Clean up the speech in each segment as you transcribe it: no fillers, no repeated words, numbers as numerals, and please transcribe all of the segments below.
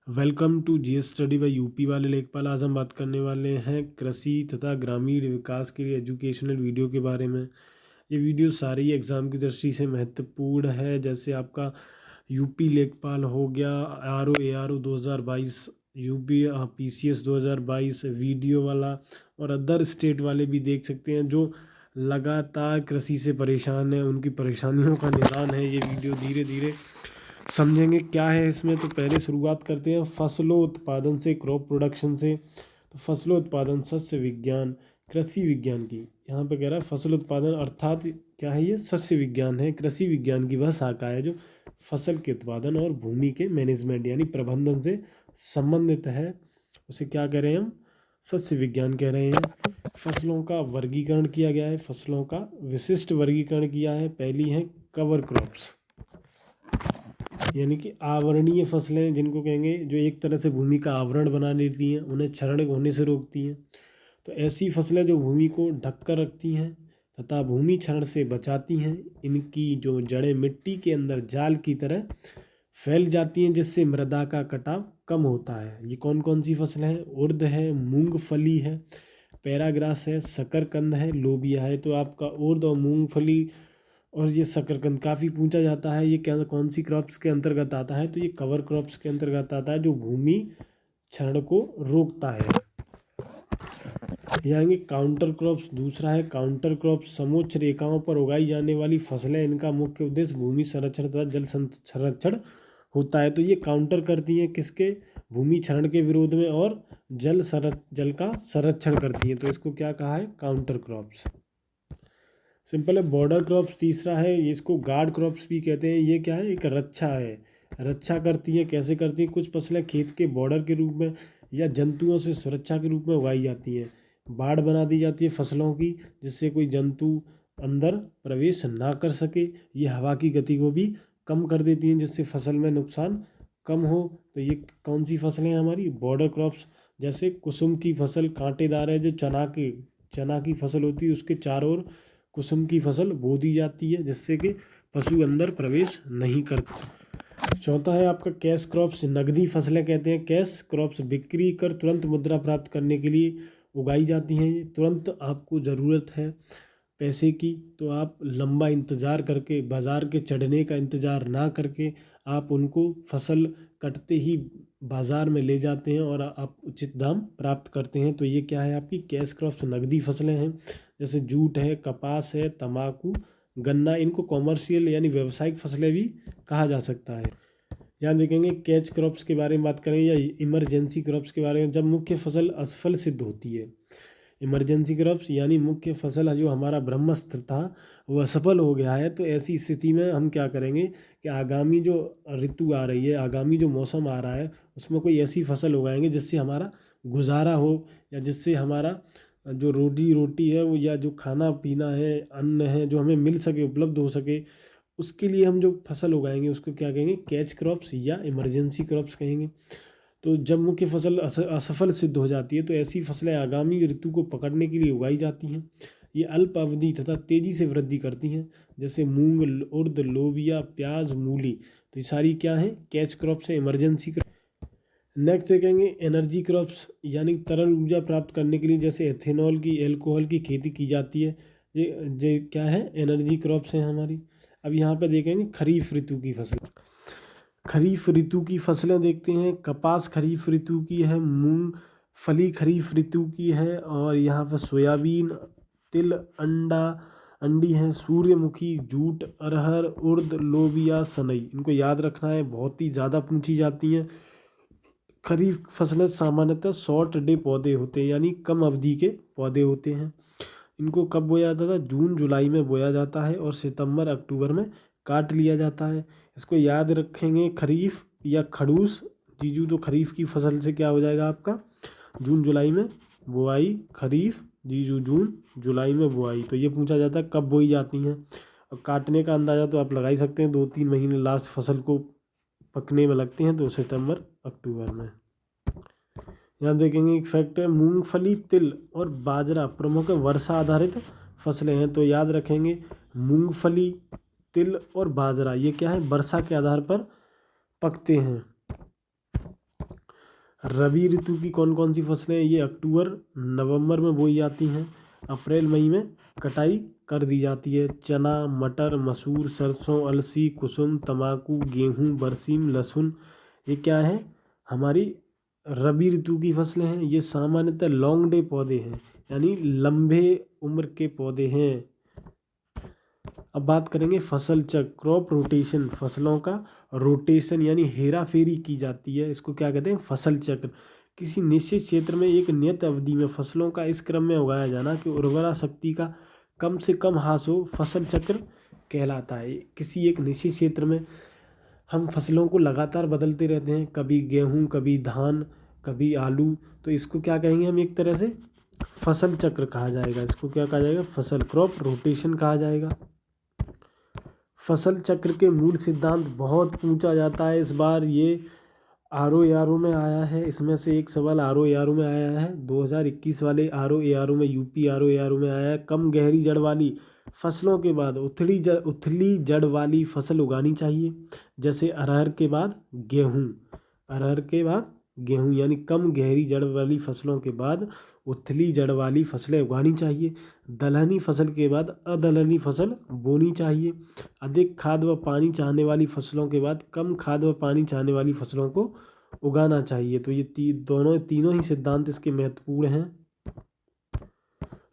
Welcome to GS study by UP वाले लेखपाल। आज हम बात करने वाले हैं कृषि तथा ग्रामीण विकास के लिए एजुकेशनल वीडियो के बारे में। ये वीडियो सारी एग्ज़ाम की दृष्टि से महत्वपूर्ण है, जैसे आपका यूपी लेखपाल हो गया, RO ARO 2022, UP PCS 2022 video वाला, और अदर स्टेट वाले भी देख सकते हैं जो लगातार कृषि से परेशान हैं। उनकी परेशानियों का निदान है ये वीडियो। धीरे धीरे समझेंगे क्या है इसमें। तो पहले शुरुआत करते हैं फसलों उत्पादन से, क्रॉप प्रोडक्शन से। तो फसलों उत्पादन सस्य विज्ञान, कृषि विज्ञान की, यहाँ पे कह रहा है फसल उत्पादन अर्थात क्या है, ये सस्य विज्ञान है, कृषि विज्ञान की वह शाखा है जो फसल के उत्पादन और भूमि के मैनेजमेंट यानी प्रबंधन से संबंधित है। उसे क्या कह रहे हैं हम, सस्य विज्ञान कह रहे हैं। फसलों का वर्गीकरण किया गया है, फसलों का विशिष्ट वर्गीकरण किया है। पहली है कवर क्रॉप्स, यानी कि आवरणीय फसलें जिनको कहेंगे, जो एक तरह से भूमि का आवरण बना लेती हैं, उन्हें क्षरण होने से रोकती हैं। तो ऐसी फसलें जो भूमि को ढक कर रखती हैं तथा भूमि क्षरण से बचाती हैं, इनकी जो जड़ें मिट्टी के अंदर जाल की तरह फैल जाती हैं, जिससे मृदा का कटाव कम होता है। ये कौन कौन सी फसलें हैं, उर्द है, मूंगफली है, पैराग्रास है, शकरकंद है, लोबिया है। तो आपका उर्द और मूंगफली और ये शकरकंद काफ़ी पूछा जाता है, ये क्या कौन सी क्रॉप्स के अंतर्गत आता है। तो ये कवर क्रॉप्स के अंतर्गत आता है, जो भूमि क्षरण को रोकता है। यानी काउंटर क्रॉप्स दूसरा है। काउंटर क्रॉप्स समोच्च रेखाओं पर उगाई जाने वाली फसलें, इनका मुख्य उद्देश्य भूमि संरक्षण तथा जल संरक्षण होता है। तो ये काउंटर करती हैं किसके, भूमि क्षरण के विरोध में, और जल का संरक्षण करती हैं। तो इसको क्या कहा है, काउंटर क्रॉप्स। सिंपल है। बॉर्डर क्रॉप्स तीसरा है, इसको गार्ड क्रॉप्स भी कहते हैं। ये क्या है, एक रक्षा है, रक्षा करती है। कैसे करती हैं, कुछ फसलें खेत के बॉर्डर के रूप में या जंतुओं से सुरक्षा के रूप में उगाई जाती हैं। बाड़ बना दी जाती है फसलों की, जिससे कोई जंतु अंदर प्रवेश ना कर सके। ये हवा की गति को भी कम कर देती हैं, जिससे फसल में नुकसान कम हो। तो ये कौन सी फसलें हैं हमारी, बॉर्डर क्रॉप्स। जैसे कुसुम की फसल कांटेदार है, जो चना की फसल होती है, उसके चारों ओर कुसुम की फसल बो दी जाती है, जिससे कि पशु अंदर प्रवेश नहीं करते। चौथा है आपका कैश क्रॉप्स, नकदी फसलें कहते हैं। कैश क्रॉप्स बिक्री कर तुरंत मुद्रा प्राप्त करने के लिए उगाई जाती हैं। तुरंत आपको ज़रूरत है पैसे की, तो आप लंबा इंतज़ार करके, बाज़ार के चढ़ने का इंतज़ार ना करके, आप उनको फसल कटते ही बाज़ार में ले जाते हैं और आप उचित दाम प्राप्त करते हैं। तो ये क्या है, आपकी कैश क्रॉप्स नकदी फसलें हैं। जैसे जूट है, कपास है, तंबाकू, गन्ना, इनको कॉमर्शियल यानी व्यावसायिक फसलें भी कहा जा सकता है। यहाँ देखेंगे कैच क्रॉप्स के बारे में बात करें या इमरजेंसी क्रॉप्स के बारे में, जब मुख्य फसल असफल सिद्ध होती है। इमरजेंसी क्रॉप्स यानी मुख्य फसल जो हमारा ब्रह्मास्त्र था वो असफल हो गया है, तो ऐसी स्थिति में हम क्या करेंगे कि आगामी जो ऋतु आ रही है, आगामी जो मौसम आ रहा है, उसमें कोई ऐसी फसल उगाएंगे जिससे हमारा गुजारा हो, या जिससे हमारा जो रोजी रोटी है वो, या जो खाना पीना है, अन्न है, जो हमें मिल सके, उपलब्ध हो सके, उसके लिए हम जो फसल उगाएंगे उसको क्या कहेंगे, कैच क्रॉप्स या इमरजेंसी क्रॉप्स कहेंगे। तो जब मुख्य फसल असफल सिद्ध हो जाती है, तो ऐसी फसलें आगामी ऋतु को पकड़ने के लिए उगाई जाती हैं। ये अल्प अवधि तथा तेजी से वृद्धि करती हैं, जैसे मूंग, उर्द, लोबिया, प्याज, मूली। तो ये सारी क्या है, कैच क्रॉप्स है, इमरजेंसी। नेक्स्ट देखेंगे एनर्जी क्रॉप्स, यानी तरल ऊर्जा प्राप्त करने के लिए, जैसे एथेनॉल की, एल्कोहल की खेती की जाती है। ये क्या है, एनर्जी क्रॉप्स हैं हमारी। अब यहाँ पे देखेंगे खरीफ ऋतु की फसल। खरीफ ऋतु की फसलें देखते हैं। कपास खरीफ ऋतु की है, मूंगफली खरीफ ऋतु की है, और यहाँ पर सोयाबीन, तिल, अंडी है, सूर्यमुखी, जूट, अरहर, उर्द, लोबिया, सनई। इनको याद रखना है, बहुत ही ज़्यादा पूछी जाती हैं। खरीफ फसलें सामान्यतः शॉर्ट डे पौधे होते हैं, यानी कम अवधि के पौधे होते हैं। इनको कब बोया जाता था, जून जुलाई में बोया जाता है, और सितंबर अक्टूबर में काट लिया जाता है। इसको याद रखेंगे, खरीफ या खड़ूस। जीजू तो खरीफ की फसल से क्या हो जाएगा आपका, जून जुलाई में बुआई, खरीफ, जीजू जून जुलाई में बुआई। तो ये पूछा जाता है कब बोई जाती हैं। और काटने का अंदाज़ा तो आप लगा ही सकते हैं, 2-3 महीने लास्ट फसल को पकने में लगते हैं, तो सितंबर अक्टूबर में। यहाँ देखेंगे एक फैक्ट है, मूंगफली, तिल और बाजरा प्रमुख वर्षा आधारित फसलें हैं। तो याद रखेंगे, मूंगफली, तिल और बाजरा ये क्या है, वर्षा के आधार पर पकते हैं। रबी ऋतु की कौन कौन सी फसलें हैं? ये अक्टूबर नवंबर में बोई जाती हैं, अप्रैल मई में कटाई कर दी जाती है। चना, मटर, मसूर, सरसों, अलसी, कुसुम, तंबाकू, गेहूं, बरसीम, लहसुन, ये क्या है? हमारी रबी ऋतु की फसलें हैं। ये सामान्यतः लॉन्ग डे पौधे हैं, यानी लंबे उम्र के पौधे हैं। अब बात करेंगे फसल चक्र, क्रॉप रोटेशन, फसलों का रोटेशन यानी हेरा फेरी की जाती है, इसको क्या कहते हैं? फसल चक्र। किसी निश्चित क्षेत्र में एक नियत अवधि में फसलों का इस क्रम में उगाया जाना कि उर्वरा शक्ति का कम से कम ह्रास हो, फसल चक्र कहलाता है। किसी एक निश्चित क्षेत्र में हम फसलों को लगातार बदलते रहते हैं, कभी गेहूँ, कभी धान, कभी आलू, तो इसको क्या कहेंगे हम? एक तरह से फसल चक्र कहा जाएगा। इसको क्या कहा जाएगा? फसल क्रॉप रोटेशन कहा जाएगा। फसल चक्र के मूल सिद्धांत बहुत पूछा जाता है। इस बार ये ROAR में आया है, इसमें से एक सवाल ROAR में आया है, 2021 वाले ROAR में, यूपी ROAR में आया है। कम गहरी जड़ वाली फसलों के बाद उथली जड़ वाली फसल उगानी चाहिए, जैसे अरहर के बाद गेहूँ। अरहर के बाद गेहूँ यानी कम गहरी जड़ वाली फसलों के बाद उथली जड़ वाली फसलें उगानी चाहिए। दलहनी फसल के बाद अदलहनी फसल बोनी चाहिए। अधिक खाद व पानी चाहने वाली फसलों के बाद कम खाद व पानी चाहने वाली फसलों को उगाना चाहिए। तो ये तीनों ही सिद्धांत इसके महत्वपूर्ण हैं।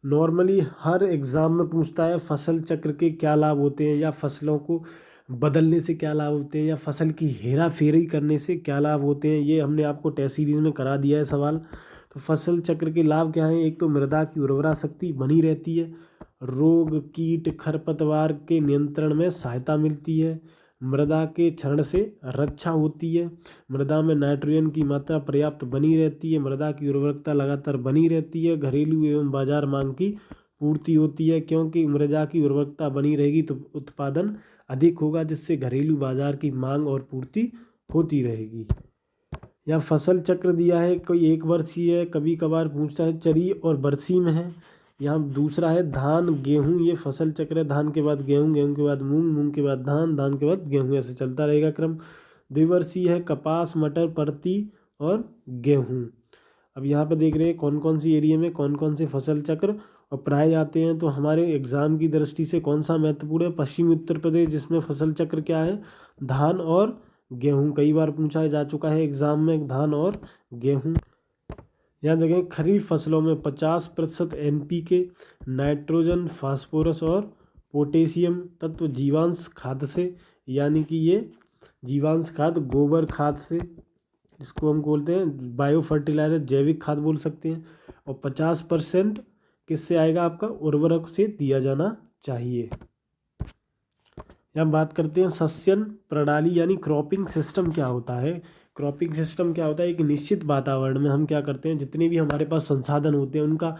नॉर्मली हर एग्ज़ाम में पूछता है फसल चक्र के क्या लाभ होते हैं, या फसलों को बदलने से क्या लाभ होते हैं, या फसल की हेरा फेरी करने से क्या लाभ होते हैं। ये हमने आपको टेस्ट सीरीज़ में करा दिया है सवाल। तो फसल चक्र के लाभ क्या हैं? एक तो मृदा की उर्वरा शक्ति बनी रहती है, रोग कीट खरपतवार के नियंत्रण में सहायता मिलती है, मृदा के क्षरण से रक्षा होती है, मृदा में नाइट्रोजन की मात्रा पर्याप्त बनी रहती है, मृदा की उर्वरकता लगातार बनी रहती है, घरेलू एवं बाजार मांग की पूर्ति होती है, क्योंकि मृदा की उर्वरकता बनी रहेगी तो उत्पादन अधिक होगा, जिससे घरेलू बाजार की मांग और पूर्ति होती रहेगी। या फसल चक्र दिया है, कोई एक वर्षीय है, कभी कभार पूछता है चरी और बरसी में है। यहाँ दूसरा है धान गेहूँ, ये फसल चक्र है, धान के बाद गेहूँ, गेहूँ के बाद मूंग, मूंग के बाद धान, धान के बाद गेहूँ, ऐसे चलता रहेगा क्रम। द्विवर्षीय है कपास, मटर, परती और गेहूँ। अब यहाँ पर देख रहे हैं कौन कौन सी एरिया में कौन कौन से फसल चक्र अपनाए जाते हैं। तो हमारे एग्जाम की दृष्टि से कौन सा महत्वपूर्ण है? पश्चिमी उत्तर प्रदेश, जिसमें फसल चक्र क्या है? धान और गेहूँ। कई बार पूछा जा चुका है एग्जाम में, धान और गेहूँ। यहाँ देखें खरीफ फसलों में 50% NPK, नाइट्रोजन, फास्फोरस और पोटेशियम तत्व जीवांश खाद से, यानी कि ये जीवांश खाद गोबर खाद से, जिसको हम बोलते हैं बायो फर्टिलाइजर, जैविक खाद बोल सकते हैं। और 50% किससे आएगा? आपका उर्वरक से दिया जाना चाहिए। यहाँ बात करते हैं सस्यन प्रणाली यानी क्रॉपिंग सिस्टम क्या होता है। क्रॉपिंग सिस्टम क्या होता है? एक निश्चित वातावरण में हम क्या करते हैं, जितने भी हमारे पास संसाधन होते हैं उनका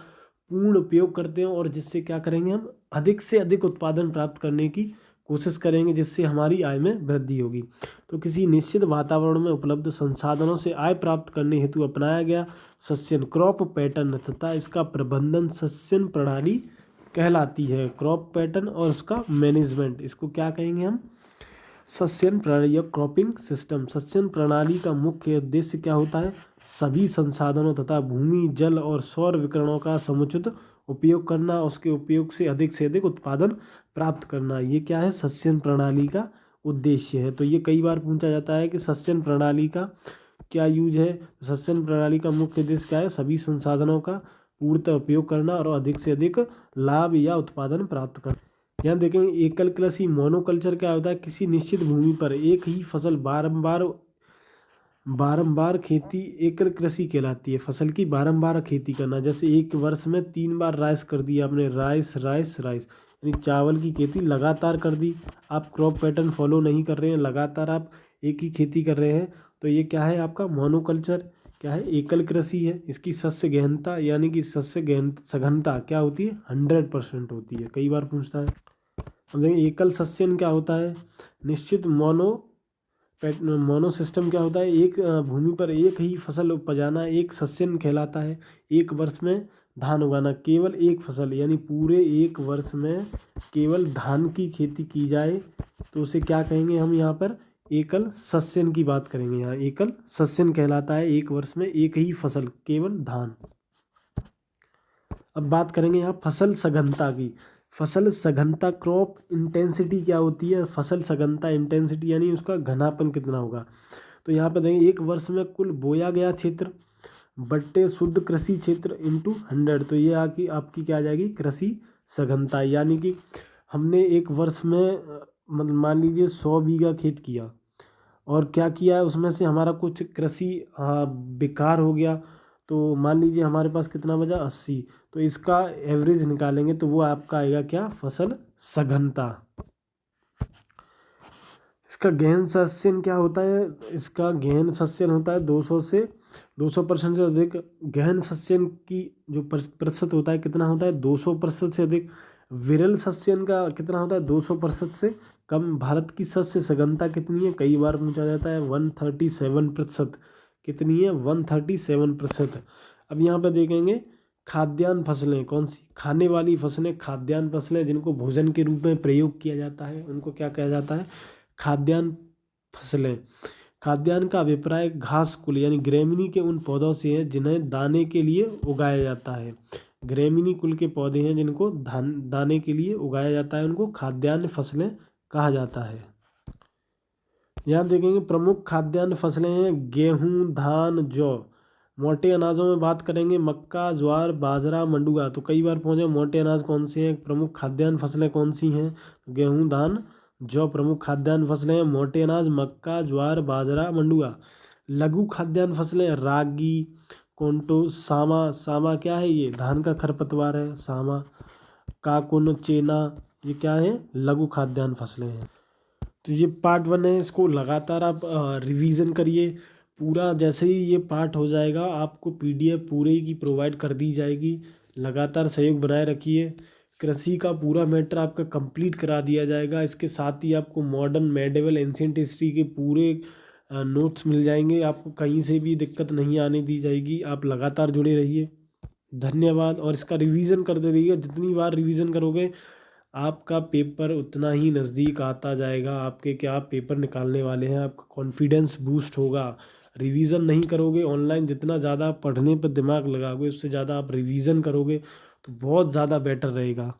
पूर्ण उपयोग करते हैं, और जिससे क्या करेंगे, हम अधिक से अधिक उत्पादन प्राप्त करने की कोशिश करेंगे, जिससे हमारी आय में वृद्धि होगी। तो किसी निश्चित वातावरण में उपलब्ध संसाधनों से आय प्राप्त करने हेतु अपनाया गया सस्यन क्रॉप पैटर्न तथा इसका प्रबंधन सस्यन प्रणाली कहलाती है। क्रॉप पैटर्न और उसका मैनेजमेंट, इसको क्या कहेंगे हम? सस्यन प्रणाली या क्रॉपिंग सिस्टम। सस्यन प्रणाली का मुख्य उद्देश्य क्या होता है? सभी संसाधनों तथा भूमि, जल और सौर विकिरणों का समुचित उपयोग करना, उसके उपयोग से अधिक उत्पादन प्राप्त करना, ये क्या है? सस्यन प्रणाली का उद्देश्य है। तो ये कई बार पूछा जाता है कि सस्यन प्रणाली का क्या यूज है। सस्यन प्रणाली का मुख्य उद्देश्य क्या है? सभी संसाधनों का पूर्णतः उपयोग करना और अधिक से अधिक लाभ या उत्पादन प्राप्त करना। यहाँ देखेंगे एकल कृषि मोनोकल्चर क्या होता है? किसी निश्चित भूमि पर एक ही फसल बारंबार खेती एकल कृषि कहलाती है। फसल की बारंबार खेती करना, जैसे एक वर्ष में 3 बार राइस कर दिया आपने, राइस राइस राइस, यानी चावल की खेती लगातार कर दी। आप क्रॉप पैटर्न फॉलो नहीं कर रहे हैं, लगातार आप एक ही खेती कर रहे हैं, तो ये क्या है? आपका मोनोकल्चर क्या है? एकल कृषि है। इसकी सस्य गहनता यानी कि सघनता क्या होती है? 100% होती है। कई बार पूछता है। अब देखिए एकल सस्यन क्या होता है? निश्चित मोनो सिस्टम क्या होता है? एक भूमि पर एक ही फसल उपजाना एक सस्यन कहलाता है। एक वर्ष में धान उगाना, केवल एक फसल यानी पूरे एक वर्ष में केवल धान की खेती की जाए तो उसे क्या कहेंगे हम यहाँ पर? एकल सस्यन की बात करेंगे। यहाँ एकल सस्यन कहलाता है एक वर्ष में एक ही फसल, केवल धान। अब बात करेंगे यहाँ फसल सघनता की। फसल सघनता क्रॉप इंटेंसिटी क्या होती है? फसल सघनता इंटेंसिटी यानी उसका घनापन कितना होगा। तो यहाँ पे देखेंगे एक वर्ष में कुल बोया गया क्षेत्र बट्टे शुद्ध कृषि क्षेत्र इंटू 100, तो ये आपकी क्या आ जाएगी? कृषि सघनता। यानी कि हमने एक वर्ष में मतलब मान लीजिए 100 बीघा खेत किया और क्या किया है उसमें से हमारा कुछ कृषि बेकार हो गया, तो मान लीजिए हमारे पास कितना बचा? 80। तो इसका एवरेज निकालेंगे तो वो आपका आएगा क्या? फसल सघनता। इसका गहन सस्यन क्या होता है? इसका गहन सस्यन होता है 200 से 200% से अधिक। गहन सस्यन की जो प्रतिशत होता है कितना होता है? 200% से अधिक। विरल सस्यन का कितना होता है? 200% से कम। भारत की शस्य सघनता कितनी है? कई बार पूछा जाता है 137%। कितनी है? 137%। अब यहाँ पे देखेंगे खाद्यान्न फसलें कौन सी? खाने वाली फसलें, खाद्यान्न फसलें जिनको भोजन के रूप में प्रयोग किया जाता है उनको क्या कहा जाता है? खाद्यान्न फसलें। खाद्यान्न का अभिप्राय घास कुल यानी ग्रेमिनी के उन पौधों से है जिन्हें दाने के लिए उगाया जाता है। ग्रेमिनी कुल के पौधे हैं जिनको दाने के लिए उगाया जाता है, उनको खाद्यान्न फसलें कहा जाता है। यहाँ देखेंगे प्रमुख खाद्यान्न फसलें हैं गेहूँ, धान, जौ। मोटे अनाजों में बात करेंगे मक्का, ज्वार, बाजरा, मंडुआ। तो कई बार पूछे मोटे अनाज कौन से हैं? प्रमुख खाद्यान्न फसलें कौन सी हैं? गेहूँ, धान, जौ प्रमुख खाद्यान्न फसलें हैं। मोटे अनाज मक्का, ज्वार, बाजरा, मंडुआ। लघु खाद्यान्न फसलें रागी, कोंटो, सामा। सामा क्या है? ये धान का खरपतवार है सामा। काकुन, चेना, ये क्या है? लघु खाद्यान्न फसलें हैं। तो ये पार्ट 1 है, इसको लगातार आप रिवीजन करिए पूरा। जैसे ही ये पार्ट हो जाएगा आपको PDF पूरे की प्रोवाइड कर दी जाएगी। लगातार सहयोग बनाए रखिए। कृषि का पूरा मैटर आपका कंप्लीट करा दिया जाएगा। इसके साथ ही आपको मॉडर्न, मेडिवल, एंशिएंट हिस्ट्री के पूरे नोट्स मिल जाएंगे। आपको कहीं से भी दिक्कत नहीं आने दी जाएगी। आप लगातार जुड़े रहिए। धन्यवाद। और इसका रिवीजन करते रहिए। जितनी बार रिवीजन करोगे आपका पेपर उतना ही नज़दीक आता जाएगा। आपके क्या आप पेपर निकालने वाले हैं, आपका कॉन्फिडेंस बूस्ट होगा। रिवीजन नहीं करोगे ऑनलाइन, जितना ज़्यादा पढ़ने पर दिमाग लगाओगे उससे ज़्यादा आप रिवीजन करोगे तो बहुत ज़्यादा बेटर रहेगा।